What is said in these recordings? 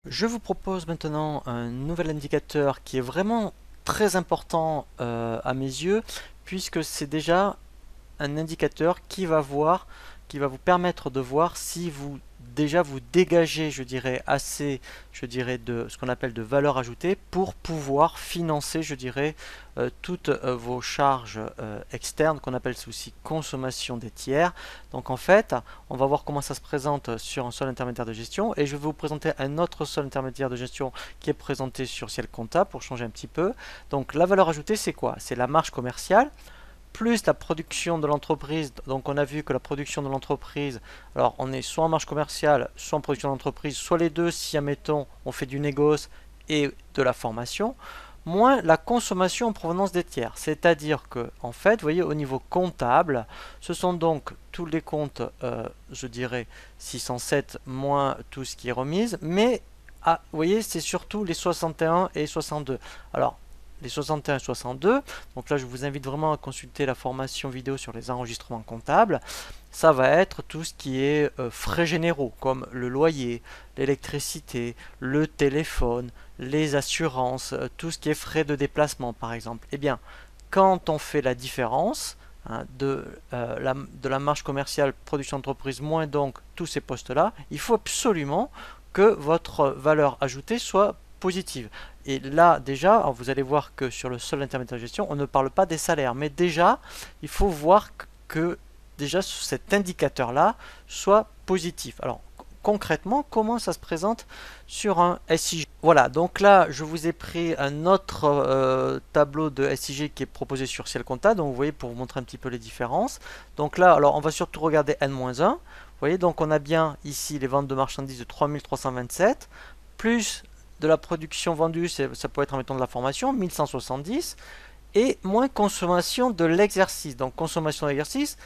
Je vous propose maintenant un nouvel indicateur qui est vraiment très important à mes yeux, puisque c'est déjà un indicateur qui va vous permettre de voir si vous déjà vous dégagez, je dirais, assez, je dirais, de ce qu'on appelle de valeur ajoutée pour pouvoir financer, je dirais, toutes vos charges externes qu'on appelle aussi consommation des tiers. Donc en fait, on va voir comment ça se présente sur un sol intermédiaire de gestion et je vais vous présenter un autre sol intermédiaire de gestion qui est présenté sur ciel comptable pour changer un petit peu. Donc la valeur ajoutée, c'est quoi? C'est la marge commerciale plus la production de l'entreprise. Donc on a vu que la production de l'entreprise, alors on est soit en marge commerciale, soit en production d'entreprise, soit les deux si admettons on fait du négoce et de la formation, moins la consommation en provenance des tiers. C'est-à-dire que en fait, vous voyez, au niveau comptable, ce sont donc tous les comptes, je dirais 607 moins tout ce qui est remise, mais vous voyez, c'est surtout les 61 et 62. Alors, les 61 et 62. Donc là, je vous invite vraiment à consulter la formation vidéo sur les enregistrements comptables. Ça va être tout ce qui est frais généraux, comme le loyer, l'électricité, le téléphone, les assurances, tout ce qui est frais de déplacement, par exemple. Eh bien, quand on fait la différence de la marge commerciale production d'entreprise moins donc tous ces postes-là, il faut absolument que votre valeur ajoutée soit positive. Et là, déjà, vous allez voir que sur le seul intermédiaire de gestion, on ne parle pas des salaires. Mais déjà, il faut voir que déjà cet indicateur-là soit positif. Alors, concrètement, comment ça se présente sur un SIG? Voilà, donc là, je vous ai pris un autre tableau de SIG qui est proposé sur Ciel Compta. Donc, vous voyez, pour vous montrer un petit peu les différences. Donc là, alors, on va surtout regarder N-1. Vous voyez, donc on a bien ici les ventes de marchandises de 3327, plus de la production vendue, ça peut être en mettant de la formation, 1170, et moins consommation de l'exercice. Donc consommation d'exercice,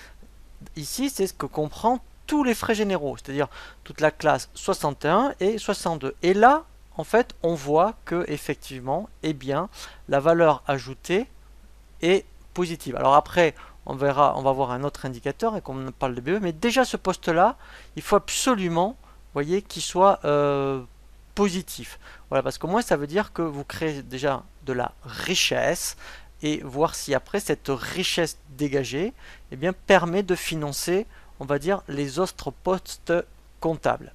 ici, c'est ce que comprend tous les frais généraux, c'est-à-dire toute la classe 61 et 62. Et là, en fait, on voit que effectivement, eh bien, la valeur ajoutée est positive. Alors après, on verra, on va voir un autre indicateur et qu'on parle de BE, mais déjà ce poste-là, il faut absolument, voyez, qu'il soit positif. Voilà, parce qu'au moins ça veut dire que vous créez déjà de la richesse et voir si après cette richesse dégagée, eh bien, permet de financer, on va dire, les autres postes comptables.